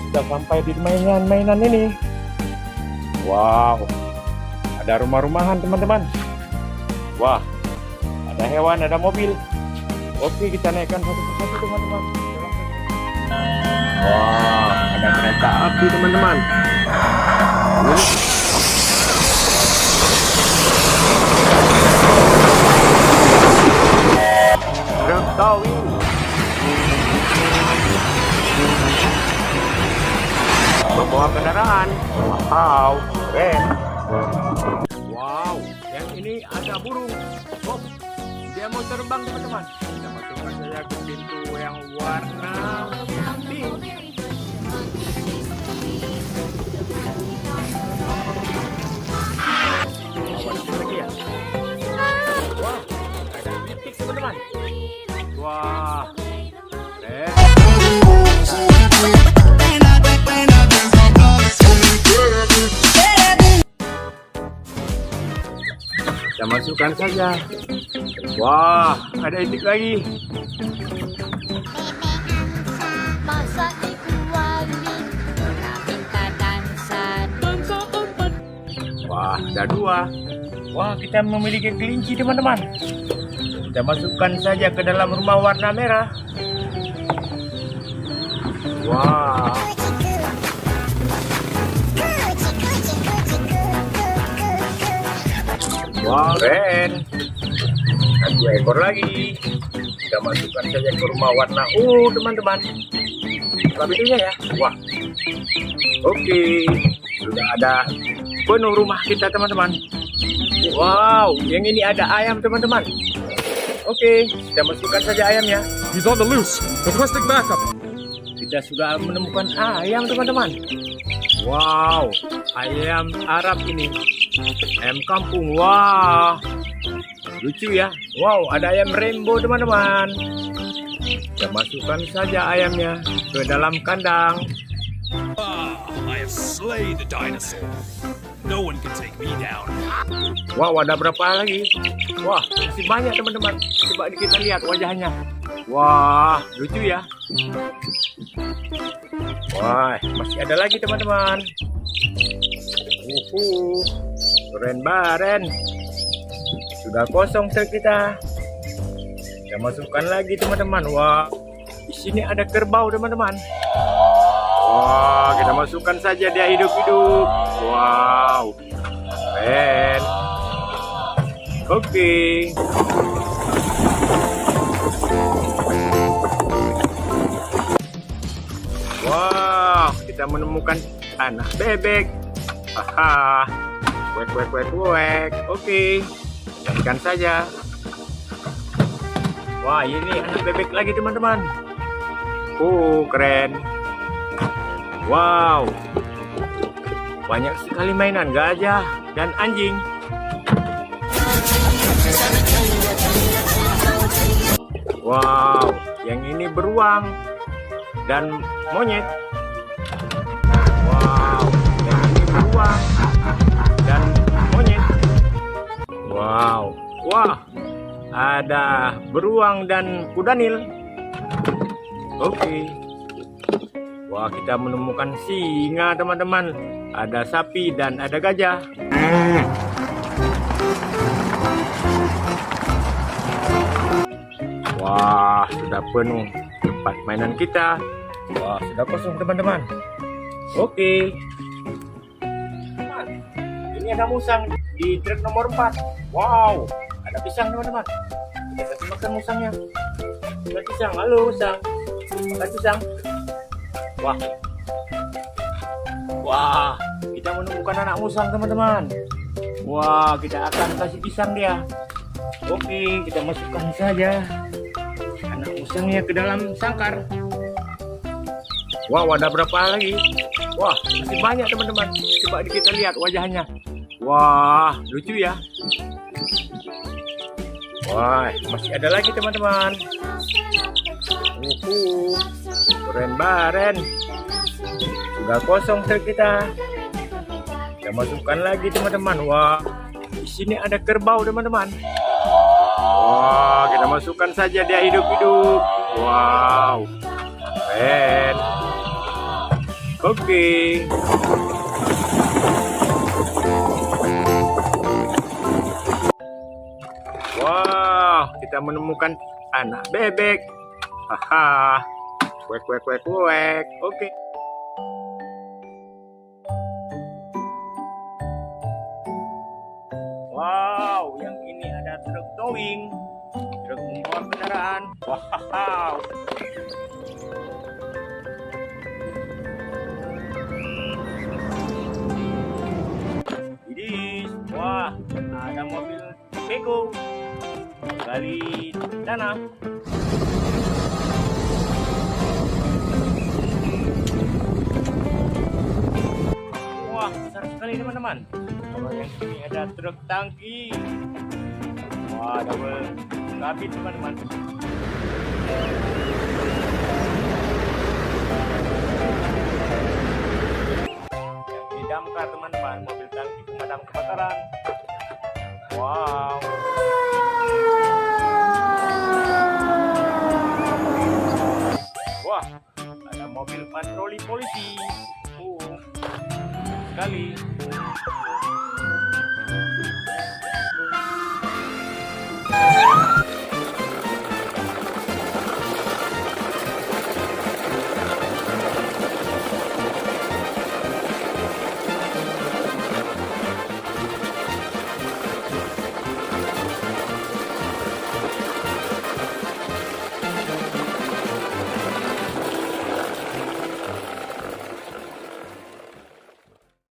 sudah sampai di mainan ini. Wow, ada rumah-rumahan teman-teman. Wah, ada hewan, ada mobil. Oke, kita naikkan satu persatu teman-teman. Wah, ada kereta api teman-teman. Kereta api. Membawa kendaraan. Wow, keren. Wow, yang ini ada burung. Oh, dia mau terbang teman-teman. Kita masukkan saja ke pintu yang warna pink. Warna apa lagi ya? Wah, ada titik teman-teman. Wah, keren. Kita masukkan saja. Wah, ada itik lagi. Wah, ada dua. Wah, kita memiliki kelinci teman-teman. Kita masukkan saja ke dalam rumah warna merah. Wah. Wah, keren. Dan 2 ekor lagi. Kita masukkan saja ke rumah warna teman-teman. Apa pintunya ya? Wah. Oke. Sudah ada penuh rumah kita teman-teman. Wow, yang ini ada ayam teman-teman. Oke, kita masukkan saja ayamnya. He's on the loose. Requesting backup. Kita sudah menemukan ayam teman-teman. Wow, ayam Arab ini. Ayam kampung. Wah, lucu ya. Wow, ada ayam rainbow teman-teman. Kita masukkan saja ayamnya ke dalam kandang. I have slain the dinosaur. No one can take me down. Wow, ada berapa lagi? Wah, masih banyak teman-teman. Coba kita lihat wajahnya. Wah, lucu ya. Wah, masih ada lagi teman-teman. Keren baren. Sudah kosong truk kita. Kita masukkan lagi teman-teman. Wah, di sini ada kerbau teman-teman. Wah, kita masukkan saja dia hidup-hidup. Wow, keren. Oke. Wah, kita menemukan anak bebek. Haha. Wek. Oke. Ikan saja. Wah, ini anak bebek lagi teman-teman. Keren. Wow, banyak sekali mainan gajah dan anjing. Wow, yang ini beruang dan monyet. Wow, yang ini beruang dan monyet. Wow, wah, ada beruang dan kuda nil. Oke. Wah, kita menemukan singa teman-teman. Ada sapi dan ada gajah. Wah, sudah penuh tempat mainan kita. Wah, sudah kosong teman-teman. Oke. Ini ada musang di truk nomor 4. Wow, ada pisang teman-teman. Kita kasih makan musangnya. Ada pisang. Halo musang. Makan pisang. Wah, kita menemukan anak musang teman-teman. Wah, kita akan kasih pisang dia. Oke, kita masukkan saja anak musangnya ke dalam sangkar. Wow, ada berapa lagi? Wah, masih banyak teman-teman. Coba kita lihat wajahnya. Wah, lucu ya. Wah, masih ada lagi teman-teman. Keren baren. Sudah kosong truk kita. Kita masukkan lagi teman-teman. Wah, di sini ada kerbau teman-teman. Wah, kita masukkan saja dia hidup-hidup. Wow, keren. Oke. Wah, kita menemukan anak bebek. Haha. Kuek kuek kuek kuek. Oke. Wow, yang ini ada truk towing. Truk membawa kendaraan. Wow. Ini, wah, ada mobil beko. Gali tanah. Wah, besar sekali teman-teman. Kalau yang ini ada truk tangki. Wah, double kabin teman-teman. Yang ini damkar teman-teman, mobil tangki pemadam kebakaran. Wow. Wah, ada mobil patroli polisi. Sekali.